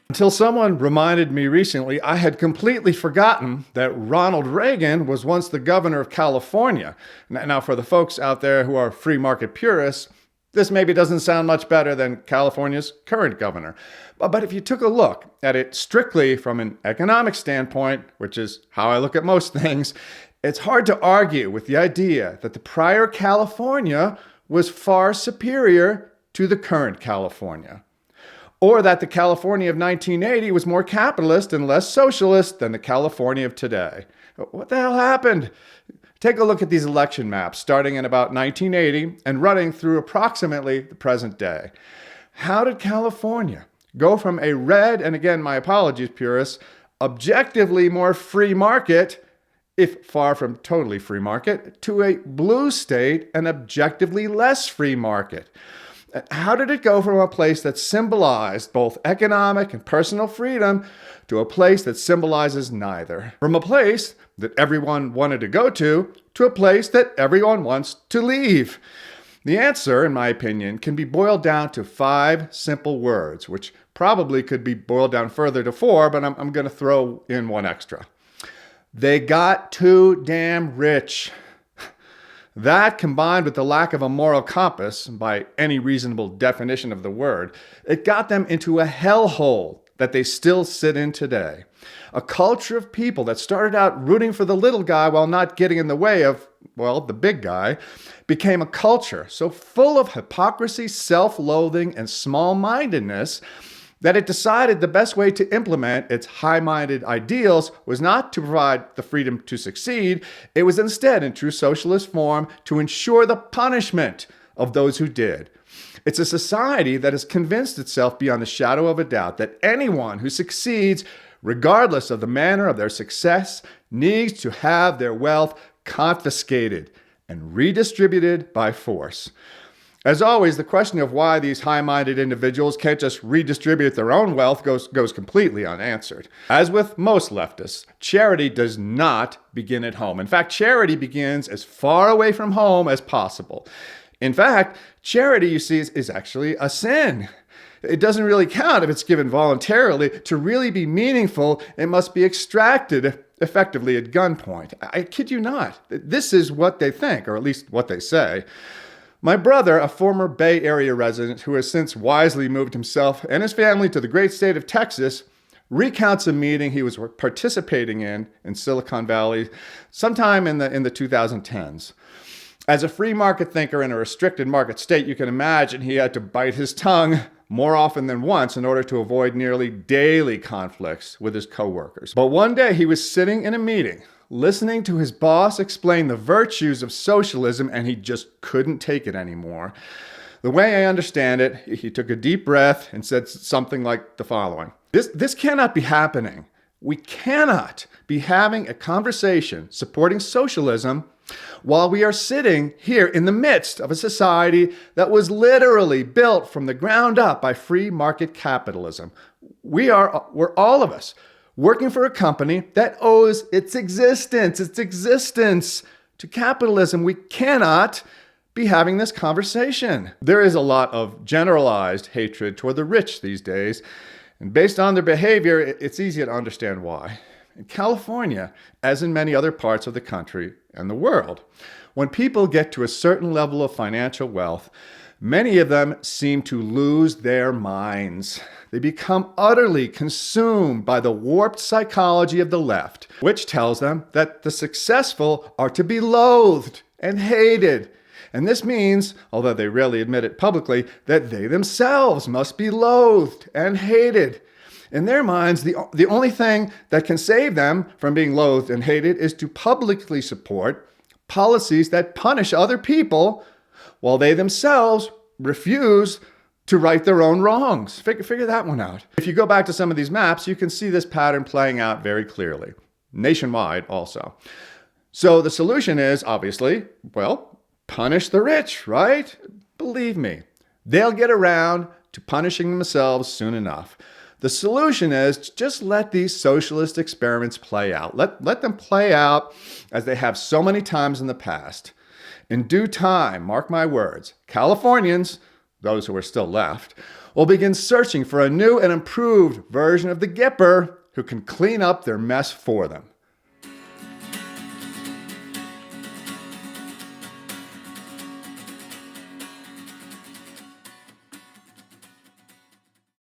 Until someone reminded me recently, I had completely forgotten that Ronald Reagan was once the governor of California. Now, for the folks out there who are free market purists, this maybe doesn't sound much better than California's current governor. But if you took a look at it strictly from an economic standpoint, which is how I look at most things, it's hard to argue with the idea that the prior California was far superior to the current California. Or that the California of 1980 was more capitalist and less socialist than the California of today. What the hell happened? Take a look at these election maps starting in about 1980 and running through approximately the present day. How did California go from a red, and again, my apologies, purists, objectively more free market, if far from totally free market, to a blue state and objectively less free market? How did it go from a place that symbolized both economic and personal freedom to a place that symbolizes neither? From a place that everyone wanted to go to a place that everyone wants to leave? The answer, in my opinion, can be boiled down to 5 simple words, which probably could be boiled down further to 4, but I'm going to throw in one extra. They got too damn rich. That, combined with the lack of a moral compass, by any reasonable definition of the word, it got them into a hellhole that they still sit in today. A culture of people that started out rooting for the little guy while not getting in the way of, well, the big guy, became a culture so full of hypocrisy, self-loathing, and small-mindedness that it decided the best way to implement its high-minded ideals was not to provide the freedom to succeed. It was instead, in true socialist form, to ensure the punishment of those who did. It's a society that has convinced itself beyond a shadow of a doubt that anyone who succeeds, regardless of the manner of their success, needs to have their wealth confiscated and redistributed by force. As always, the question of why these high-minded individuals can't just redistribute their own wealth goes completely unanswered. As with most leftists, charity does not begin at home. In fact, charity begins as far away from home as possible. In fact, charity, you see, is actually a sin. It doesn't really count if it's given voluntarily. To really be meaningful, it must be extracted effectively at gunpoint. I kid you not. This is what they think, or at least what they say. My brother, a former Bay Area resident who has since wisely moved himself and his family to the great state of Texas, recounts a meeting he was participating in Silicon Valley sometime in the 2010s. As a free market thinker in a restricted market state, you can imagine he had to bite his tongue more often than once in order to avoid nearly daily conflicts with his coworkers. But one day he was sitting in a meeting, listening to his boss explain the virtues of socialism, and he just couldn't take it anymore. The way I understand it, he took a deep breath and said something like the following. This cannot be happening. We cannot be having a conversation supporting socialism while we are sitting here in the midst of a society that was literally built from the ground up by free market capitalism. We're all of us working for a company that owes its existence to capitalism. We cannot be having this conversation. There is a lot of generalized hatred toward the rich these days, and based on their behavior, it's easy to understand why. In California, as in many other parts of the country and the world, when people get to a certain level of financial wealth, many of them seem to lose their minds. They become utterly consumed by the warped psychology of the left, which tells them that the successful are to be loathed and hated. And this means, although they rarely admit it publicly, that they themselves must be loathed and hated. In their minds, the only thing that can save them from being loathed and hated is to publicly support policies that punish other people while they themselves refuse to right their own wrongs. Figure that one out. If you go back to some of these maps, you can see this pattern playing out very clearly, nationwide also. So the solution is, obviously, well, punish the rich, right? Believe me, they'll get around to punishing themselves soon enough. The solution is just let these socialist experiments play out. Let them play out as they have so many times in the past. In due time, mark my words, Californians those who are still left, will begin searching for a new and improved version of the Gipper who can clean up their mess for them.